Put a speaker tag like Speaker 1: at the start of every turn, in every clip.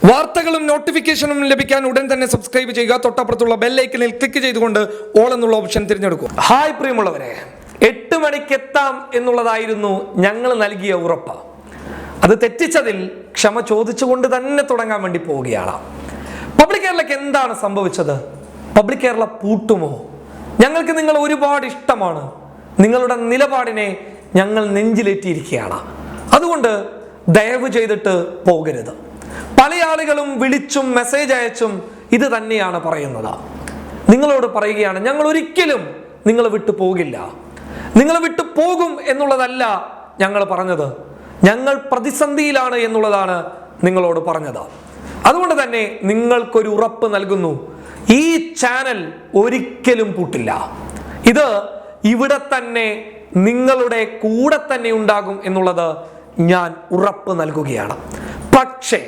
Speaker 1: വാർത്തകളും നോട്ടിഫിക്കേഷനും ലഭിക്കാൻ ഉടൻ തന്നെ സബ്സ്ക്രൈബ് ചെയ്യുക. തൊട്ടപ്പുറത്തുള്ള ബെല്ലൈക്കനിൽ ക്ലിക്ക് ചെയ്തുകൊണ്ട് ഓൾ എന്നുള്ള ഓപ്ഷൻ തിരഞ്ഞെടുക്കുക. ഹായ് പ്രിയമുള്ളവരെ, 8 മണിക്ക് എത്താം എന്നുള്ളതായിരുന്നു ഞങ്ങൾ നൽകിയ ഉറപ്പ്. അത് തെറ്റിച്ചതിൽ ക്ഷമ ചോദിച്ചുകൊണ്ട് തന്നെ തുടങ്ങാൻ വേണ്ടി പോവുകയാണ്. പബ്ലിക് കേരളയ്ക്ക് എന്താണ് സംഭവിച്ചത്? പബ്ലിക് കേരള പൂട്ടുമോ? ഞങ്ങൾക്ക് നിങ്ങൾ ഒരുപാട് ഇഷ്ടമാണ്. നിങ്ങളുടെ നിലപാടിനെ ഞങ്ങൾ നെഞ്ചിലേറ്റിയിരിക്കുകയാണ്. അതുകൊണ്ട് ദയവ് ചെയ്തിട്ട് പോകരുത്. പല ആളുകളും വിളിച്ചും മെസ്സേജ് അയച്ചും ഇത് തന്നെയാണ് പറയുന്നത്. നിങ്ങളോട് പറയുകയാണ്, ഞങ്ങൾ ഒരിക്കലും നിങ്ങളെ വിട്ടു പോകില്ല, നിങ്ങളെ വിട്ടു പോകും എന്നുള്ളതല്ല ഞങ്ങൾ പറഞ്ഞത്. ഞങ്ങൾ പ്രതിസന്ധിയിലാണ് എന്നുള്ളതാണ് നിങ്ങളോട് പറഞ്ഞത്. അതുകൊണ്ട് തന്നെ നിങ്ങൾക്കൊരു ഉറപ്പ് നൽകുന്നു, ഈ ചാനൽ ഒരിക്കലും പൂട്ടില്ല. ഇത് ഇവിടെ തന്നെ നിങ്ങളുടെ കൂടെ തന്നെ ഉണ്ടാകും എന്നുള്ളത് ഞാൻ ഉറപ്പ് നൽകുകയാണ്. പക്ഷേ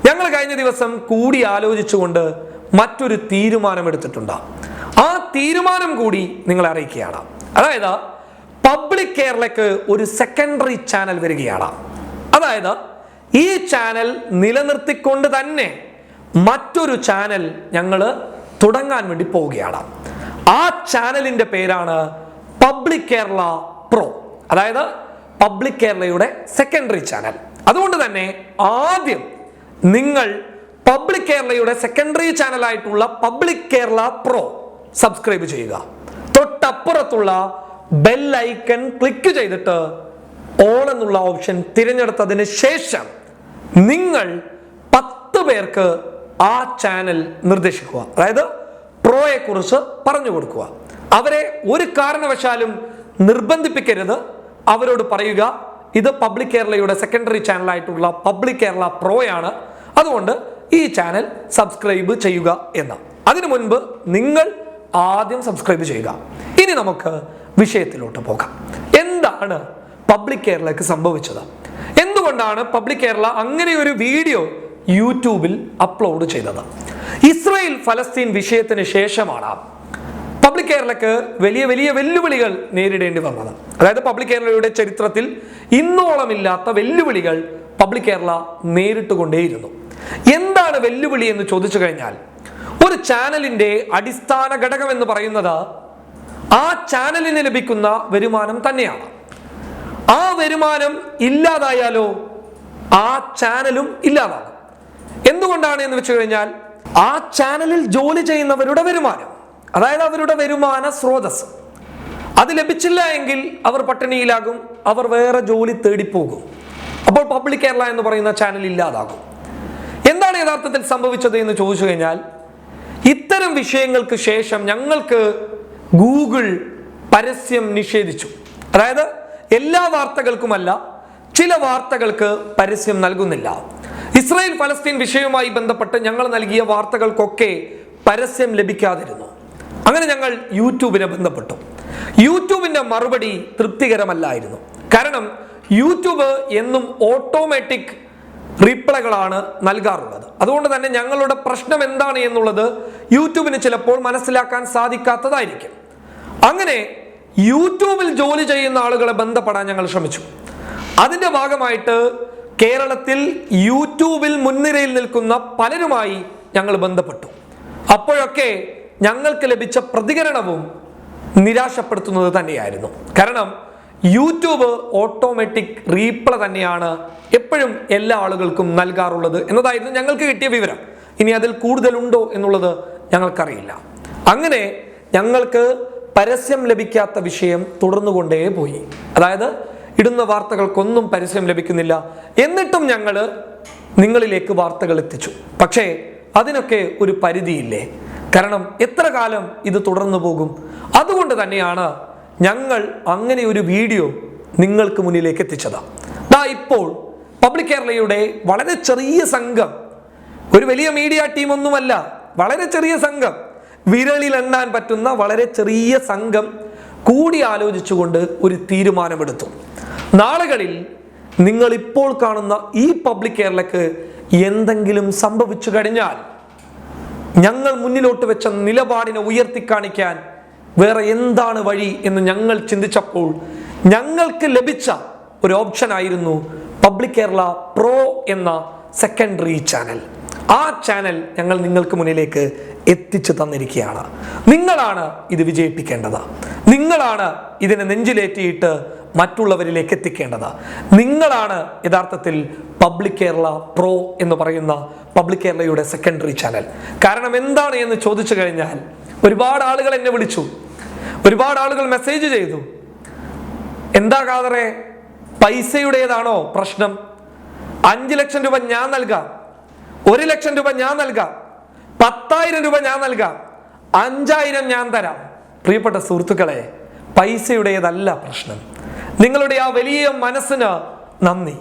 Speaker 1: ഞങ്ങൾ കഴിഞ്ഞ ദിവസം കൂടി ആലോചിച്ചുകൊണ്ട് മറ്റൊരു തീരുമാനമെടുത്തിട്ടുണ്ട്. ആ തീരുമാനം കൂടി നിങ്ങളെ അറിയിക്കുകയാണ്. അതായത് പബ്ലിക് കേരളയ്ക്ക് ഒരു സെക്കൻഡറി ചാനൽ വരികയാണ്. അതായത് ഈ ചാനൽ നിലനിർത്തിക്കൊണ്ട് തന്നെ മറ്റൊരു ചാനൽ ഞങ്ങൾ തുടങ്ങാൻ വേണ്ടി പോവുകയാണ്. ആ ചാനലിന്റെ പേരാണ് പബ്ലിക് കേരള പ്രോ, അതായത് പബ്ലിക് കേരളയുടെ സെക്കൻഡറി ചാനൽ. അതുകൊണ്ട് തന്നെ ആദ്യം നിങ്ങൾ പബ്ലിക് കേരളയുടെ സെക്കൻഡറി ചാനലായിട്ടുള്ള പബ്ലിക് കേരള പ്രോ സബ്സ്ക്രൈബ് ചെയ്യുക. തൊട്ടപ്പുറത്തുള്ള ബെൽ ഐക്കൺ ക്ലിക്ക് ചെയ്തിട്ട് ഓൾ എന്നുള്ള ഓപ്ഷൻ തിരഞ്ഞെടുത്തതിന് ശേഷം നിങ്ങൾ 10 പേർക്ക് ആ ചാനൽ നിർദ്ദേശിക്കുക. അതായത് പ്രോയെ കുറിച്ച് പറഞ്ഞു കൊടുക്കുക. അവരെ ഒരു കാരണവശാലും നിർബന്ധിപ്പിക്കരുത്. അവരോട് പറയുക, ഇത് പബ്ലിക് കേരളയുടെ സെക്കൻഡറി ചാനലായിട്ടുള്ള പബ്ലിക് കേരള പ്രോയാണ്, അതുകൊണ്ട് ഈ ചാനൽ സബ്സ്ക്രൈബ് ചെയ്യുക എന്ന്. അതിനു മുൻപ് നിങ്ങൾ ആദ്യം സബ്സ്ക്രൈബ് ചെയ്യുക. ഇനി നമുക്ക് വിഷയത്തിലോട്ട് പോകാം. എന്താണ് പബ്ലിക് കേരളയ്ക്ക് സംഭവിച്ചത്? എന്തുകൊണ്ടാണ് പബ്ലിക് കേരള അങ്ങനെ ഒരു വീഡിയോ യൂട്യൂബിൽ അപ്ലോഡ് ചെയ്തത്? ഇസ്രായേൽ ഫലസ്തീൻ വിഷയത്തിന് ശേഷമാണ് പബ്ലിക് കേരളയ്ക്ക് വലിയ വലിയ വെല്ലുവിളികൾ നേരിടേണ്ടി വന്നത്. അതായത് പബ്ലിക് കേരളയുടെ ചരിത്രത്തിൽ ഇന്നോളമില്ലാത്ത വെല്ലുവിളികൾ പബ്ലിക് കേരള നേരിട്ടുകൊണ്ടേയിരുന്നു. എന്താണ് വെല്ലുവിളി എന്ന് ചോദിച്ചു കഴിഞ്ഞാൽ, ഒരു ചാനലിന്റെ അടിസ്ഥാന ഘടകം എന്ന് പറയുന്നത് ആ ചാനലിന് ലഭിക്കുന്ന വരുമാനം തന്നെയാണ്. ആ വരുമാനം ഇല്ലാതായാലോ ആ ചാനലും ഇല്ലാതാകും. എന്തുകൊണ്ടാണ് എന്ന് വെച്ച് കഴിഞ്ഞാൽ, ആ ചാനലിൽ ജോലി ചെയ്യുന്നവരുടെ വരുമാനം, അതായത് അവരുടെ വരുമാന സ്രോതസ്, അത് ലഭിച്ചില്ല എങ്കിൽ അവർ പട്ടിണിയിലാകും, അവർ വേറെ ജോലി തേടിപ്പോകും. അപ്പോൾ പബ്ലിക് കേരള എന്ന് പറയുന്ന ചാനൽ ഇല്ലാതാകും. എന്താണ് യഥാർത്ഥത്തിൽ സംഭവിച്ചത് എന്ന് ചോദിച്ചു കഴിഞ്ഞാൽ, ഇത്തരം വിഷയങ്ങൾക്ക് ശേഷം ഞങ്ങൾക്ക് ഗൂഗിൾ പരസ്യം നിഷേധിച്ചു. അതായത് എല്ലാ വാർത്തകൾക്കുമല്ല, ചില വാർത്തകൾക്ക് പരസ്യം നൽകുന്നില്ല. ഇസ്രായേൽ ഫലസ്തീൻ വിഷയവുമായി ബന്ധപ്പെട്ട് ഞങ്ങൾ നൽകിയ വാർത്തകൾക്കൊക്കെ പരസ്യം ലഭിക്കാതിരുന്നു. അങ്ങനെ ഞങ്ങൾ യൂട്യൂബിനെ ബന്ധപ്പെട്ടു. യൂട്യൂബിന്റെ മറുപടി തൃപ്തികരമല്ലായിരുന്നു. കാരണം യൂട്യൂബ് എന്നും ഓട്ടോമാറ്റിക് റീപ്ലൈകളാണ് നൽകാറുള്ളത്. അതുകൊണ്ട് തന്നെ ഞങ്ങളുടെ പ്രശ്നം എന്താണ് എന്നുള്ളത് യൂട്യൂബിന് ചിലപ്പോൾ മനസ്സിലാക്കാൻ സാധിക്കാത്തതായിരിക്കും. അങ്ങനെ യൂട്യൂബിൽ ജോലി ചെയ്യുന്ന ആളുകളെ ബന്ധപ്പെടാൻ ഞങ്ങൾ ശ്രമിച്ചു. അതിന്റെ ഭാഗമായിട്ട് കേരളത്തിൽ യൂട്യൂബിൽ മുൻനിരയിൽ നിൽക്കുന്ന പലരുമായി ഞങ്ങൾ ബന്ധപ്പെട്ടു. അപ്പോഴൊക്കെ ഞങ്ങൾക്ക് ലഭിച്ച പ്രതികരണവും നിരാശപ്പെടുത്തുന്നത് തന്നെയായിരുന്നു. കാരണം യൂട്യൂബ് ഓട്ടോമാറ്റിക് റീപ്ലൈ തന്നെയാണ് എപ്പോഴും എല്ലാ ആളുകൾക്കും നൽകാറുള്ളത് എന്നതായിരുന്നു ഞങ്ങൾക്ക് കിട്ടിയ വിവരം. ഇനി അതിൽ കൂടുതലുണ്ടോ എന്നുള്ളത് ഞങ്ങൾക്കറിയില്ല. അങ്ങനെ ഞങ്ങൾക്ക് പരസ്യം ലഭിക്കാത്ത വിഷയം തുടർന്നുകൊണ്ടേ പോയി. അതായത് ഇടുന്ന വാർത്തകൾക്കൊന്നും പരസ്യം ലഭിക്കുന്നില്ല. എന്നിട്ടും ഞങ്ങൾ നിങ്ങളിലേക്ക് വാർത്തകൾ എത്തിച്ചു. പക്ഷേ അതിനൊക്കെ ഒരു പരിധിയില്ലേ? കാരണം എത്ര കാലം ഇത് തുടർന്നു പോകും? അതുകൊണ്ട് തന്നെയാണ് ഞങ്ങൾ അങ്ങനെ ഒരു വീഡിയോ നിങ്ങൾക്ക് മുന്നിലേക്ക് എത്തിച്ചത്. ഇപ്പോൾ പബ്ലിക് കേരളയുടെ വളരെ ചെറിയ സംഘം, ഒരു വലിയ മീഡിയ ടീമൊന്നുമല്ല, വളരെ ചെറിയ സംഘം, വിരളിൽ എണ്ണാൻ പറ്റുന്ന വളരെ ചെറിയ സംഘം കൂടി ആലോചിച്ചുകൊണ്ട് ഒരു തീരുമാനമെടുത്തു. നാളുകളിൽ നിങ്ങൾ ഇപ്പോൾ കാണുന്ന ഈ പബ്ലിക് കേരളയ്ക്ക് എന്തെങ്കിലും സംഭവിച്ചു കഴിഞ്ഞാൽ ഞങ്ങൾ മുന്നിലോട്ട് വെച്ച നിലപാടിനെ ഉയർത്തിക്കാണിക്കാൻ വേറെ എന്താണ് വഴി എന്ന് ഞങ്ങൾ ചിന്തിച്ചപ്പോൾ ഞങ്ങൾക്ക് ലഭിച്ച ഒരു ഓപ്ഷൻ ആയിരുന്നു പബ്ലിക് കേരള പ്രോ എന്ന സെക്കൻഡറി ചാനൽ. ആ ചാനൽ ഞങ്ങൾ നിങ്ങൾക്ക് മുന്നിലേക്ക് എത്തിച്ചു തന്നിരിക്കുകയാണ്. നിങ്ങളാണ് ഇത് വിജയിപ്പിക്കേണ്ടത്. നിങ്ങളാണ് ഇതിനെ നെഞ്ചിലേറ്റിയിട്ട് മറ്റുള്ളവരിലേക്ക് എത്തിക്കേണ്ടത്. നിങ്ങളാണ് യഥാർത്ഥത്തിൽ പബ്ലിക് കേരള പ്രോ എന്ന് പറയുന്ന പബ്ലിക് കേരളയുടെ സെക്കൻഡറി ചാനൽ. കാരണം എന്താണ് എന്ന് ചോദിച്ചു കഴിഞ്ഞാൽ, ഒരുപാട് ആളുകൾ എന്നെ വിളിച്ചു, ഒരുപാട് ആളുകൾ മെസ്സേജ് ചെയ്തു. എന്താ ഖാദറെ, പൈസയുടേതാണോ പ്രശ്നം? 5 ലക്ഷം രൂപ ഞാൻ നൽകാം, 1 ലക്ഷം രൂപ ഞാൻ നൽകാം, 10,000 രൂപ ഞാൻ നൽകാം, 5,000 ഞാൻ തരാം. പ്രിയപ്പെട്ട സുഹൃത്തുക്കളെ, പൈസയുടേതല്ല പ്രശ്നം. നിങ്ങളുടെ ആ വലിയ മനസ്സിന് നന്ദി.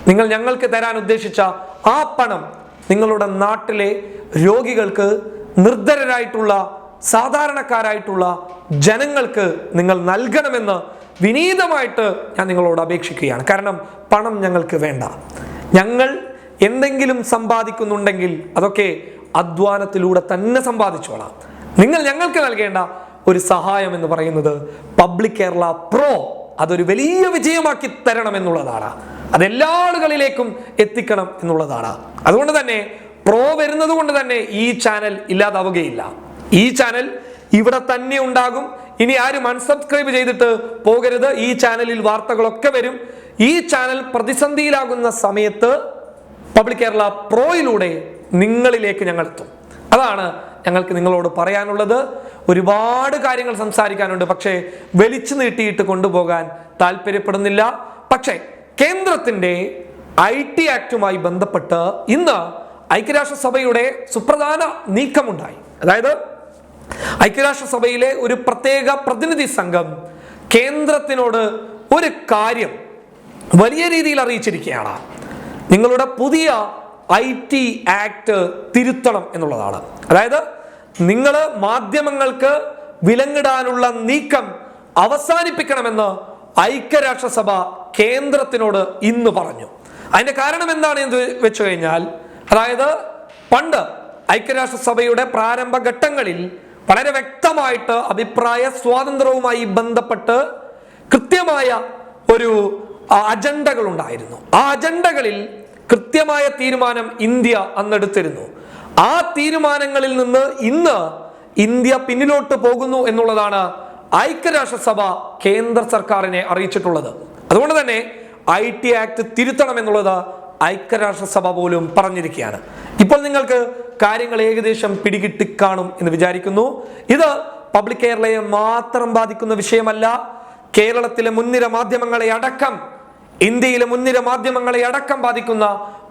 Speaker 1: നിങ്ങൾ ഞങ്ങൾക്ക് തരാൻ ഉദ്ദേശിച്ച ആ പണം നിങ്ങളുടെ നാട്ടിലെ രോഗികൾക്ക്, നിർധരരായിട്ടുള്ള സാധാരണക്കാരായിട്ടുള്ള ജനങ്ങൾക്ക് നിങ്ങൾ നൽകണമെന്ന് വിനീതമായിട്ട് ഞാൻ നിങ്ങളോട് അപേക്ഷിക്കുകയാണ്. കാരണം പണം ഞങ്ങൾക്ക് വേണ്ട. ഞങ്ങൾ എന്തെങ്കിലും സമ്പാദിക്കുന്നുണ്ടെങ്കിൽ അതൊക്കെ അധ്വാനത്തിലൂടെ തന്നെ സമ്പാദിച്ചോളാം. നിങ്ങൾ ഞങ്ങൾക്ക് നൽകേണ്ട ഒരു സഹായം എന്ന് പറയുന്നത് പബ്ലിക് കേരള പ്രോ അതൊരു വലിയ വിജയമാക്കി തരണം എന്നുള്ളതാണ്. അതെല്ലാ ആളുകളിലേക്കും എത്തിക്കണം എന്നുള്ളതാണ്. അതുകൊണ്ട് തന്നെ പ്രോ വരുന്നത് കൊണ്ട് തന്നെ ഈ ചാനൽ ഇല്ലാതാവുകയില്ല. ഈ ചാനൽ ഇവിടെ തന്നെ ഉണ്ടാകും. ഇനി ആരും അൺസബ്സ്ക്രൈബ് ചെയ്തിട്ട് പോകരുത്. ഈ ചാനലിൽ വാർത്തകളൊക്കെ വരും. ഈ ചാനൽ പ്രതിസന്ധിയിലാകുന്ന സമയത്ത് പബ്ലിക് കേരള പ്രോയിലൂടെ നിങ്ങളിലേക്ക് ഞങ്ങൾ എത്തും. അതാണ് ഞങ്ങൾക്ക് നിങ്ങളോട് പറയാനുള്ളത്. ഒരുപാട് കാര്യങ്ങൾ സംസാരിക്കാനുണ്ട്, പക്ഷേ വലിച്ചു നീട്ടിയിട്ട് കൊണ്ടുപോകാൻ താല്പര്യപ്പെടുന്നില്ല. പക്ഷേ കേന്ദ്രത്തിന്റെ IT ആക്ടുമായി ബന്ധപ്പെട്ട് ഇന്ന് ഐക്യരാഷ്ട്രസഭയുടെ സുപ്രധാന നീക്കമുണ്ടായി. അതായത് ഐക്യരാഷ്ട്രസഭയിലെ ഒരു പ്രത്യേക പ്രതിനിധി സംഘം കേന്ദ്രത്തിനോട് ഒരു കാര്യം വലിയ രീതിയിൽ അറിയിച്ചിരിക്കുകയാണ്. നിങ്ങളുടെ പുതിയ IT ആക്ട് തിരുത്തണം എന്നുള്ളതാണ്. അതായത് നിങ്ങൾ മാധ്യമങ്ങൾക്ക് വിലങ്ങിടാനുള്ള നീക്കം അവസാനിപ്പിക്കണമെന്ന് ഐക്യരാഷ്ട്രസഭ കേന്ദ്രത്തിനോട് ഇന്ന് പറഞ്ഞു. അതിന്റെ കാരണം എന്താണ് എന്ന് വെച്ചു കഴിഞ്ഞാൽ, അതായത് പണ്ട് ഐക്യരാഷ്ട്രസഭയുടെ പ്രാരംഭ ഘട്ടങ്ങളിൽ വളരെ വ്യക്തമായിട്ട് അഭിപ്രായ സ്വാതന്ത്ര്യവുമായി ബന്ധപ്പെട്ട് കൃത്യമായ ഒരു അജണ്ടകൾ ഉണ്ടായിരുന്നു. ആ അജണ്ടകളിൽ കൃത്യമായ തീരുമാനം ഇന്ത്യ അന്നെടുത്തിരുന്നു. ആ തീരുമാനങ്ങളിൽ നിന്ന് ഇന്ന് ഇന്ത്യ പിന്നിലോട്ട് പോകുന്നു എന്നുള്ളതാണ് ഐക്യരാഷ്ട്രസഭ കേന്ദ്ര സർക്കാരിനെ അറിയിച്ചിട്ടുള്ളത്. അതുകൊണ്ട് തന്നെ IT ആക്ട് തിരുത്തണം എന്നുള്ളത് ഐക്യരാഷ്ട്രസഭ പോലും പറഞ്ഞിരിക്കുകയാണ്. ഇപ്പോൾ നിങ്ങൾക്ക് കാര്യങ്ങൾ ഏകദേശം പിടികിട്ടി കാണും എന്ന് വിചാരിക്കുന്നു. ഇത് പബ്ലിക് കേരളയെ മാത്രം ബാധിക്കുന്ന വിഷയമല്ല. കേരളത്തിലെ മുൻനിര മാധ്യമങ്ങളെ അടക്കം, ഇന്ത്യയിലെ മുൻനിര മാധ്യമങ്ങളെ അടക്കം ബാധിക്കുന്ന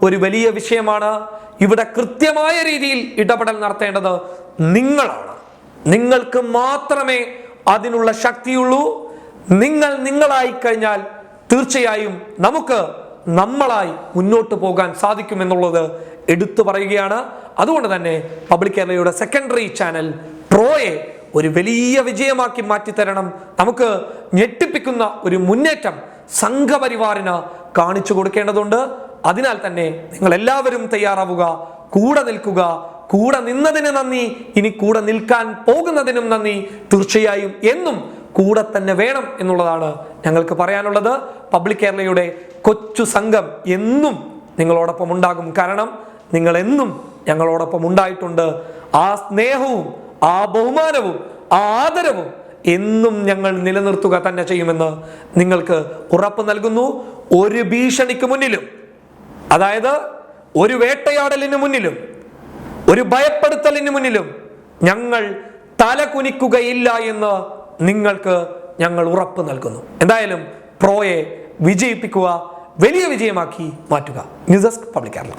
Speaker 1: ഒരു വലിയ വിഷയമാണ്. ഇവിടെ കൃത്യമായ രീതിയിൽ ഇടപെടൽ നടത്തേണ്ടത് നിങ്ങളാണ്. നിങ്ങൾക്ക് മാത്രമേ അതിനുള്ള ശക്തിയുള്ളൂ. നിങ്ങൾ നിങ്ങളായി കഴിഞ്ഞാൽ തീർച്ചയായും നമുക്ക് നമ്മളായി മുന്നോട്ട് പോകാൻ സാധിക്കുമെന്നുള്ളത് എടുത്തു പറയുകയാണ്. അതുകൊണ്ട് തന്നെ പബ്ലിക് കേരളയുടെ സെക്കൻഡറി ചാനൽ പ്രോയെ ഒരു വലിയ വിജയമാക്കി മാറ്റിത്തരണം. നമുക്ക് ഞെട്ടിപ്പിക്കുന്ന ഒരു മുന്നേറ്റം സംഘപരിവാറിന് കാണിച്ചു കൊടുക്കേണ്ടതുണ്ട്. അതിനാൽ തന്നെ നിങ്ങൾ എല്ലാവരും തയ്യാറാവുക, കൂടെ നിൽക്കുക. കൂടെ നിന്നതിന് നന്ദി, ഇനി കൂടെ നിൽക്കാൻ പോകുന്നതിനും നന്ദി. തീർച്ചയായും എന്നും കൂടെ തന്നെ വേണം എന്നുള്ളതാണ് ഞങ്ങൾക്ക് പറയാനുള്ളത്. പബ്ലിക് കേരളയുടെ കൊച്ചു സംഘം എന്നും നിങ്ങളോടൊപ്പം ഉണ്ടാകും. കാരണം നിങ്ങൾ എന്നും ഞങ്ങളോടൊപ്പം ഉണ്ടായിട്ടുണ്ട്. ആ സ്നേഹവും ആ ബഹുമാനവും ആ ആദരവും എന്നും ഞങ്ങൾ നിലനിർത്തുക തന്നെ ചെയ്യുമെന്ന് നിങ്ങൾക്ക് ഉറപ്പ് നൽകുന്നു. ഒരു ഭീഷണിക്ക് മുന്നിലും, അതായത് ഒരു വേട്ടയാടലിന് മുന്നിലും, ഒരു ഭയപ്പെടുത്തലിന് മുന്നിലും ഞങ്ങൾ തല കുനിക്കുകയില്ല എന്ന് നിങ്ങൾക്ക് ഞങ്ങൾ ഉറപ്പ് നൽകുന്നു. എന്തായാലും പ്രോയെ വിജയിപ്പിക്കുക, വലിയ വിജയമാക്കി മാറ്റുക. News desk public Kerala.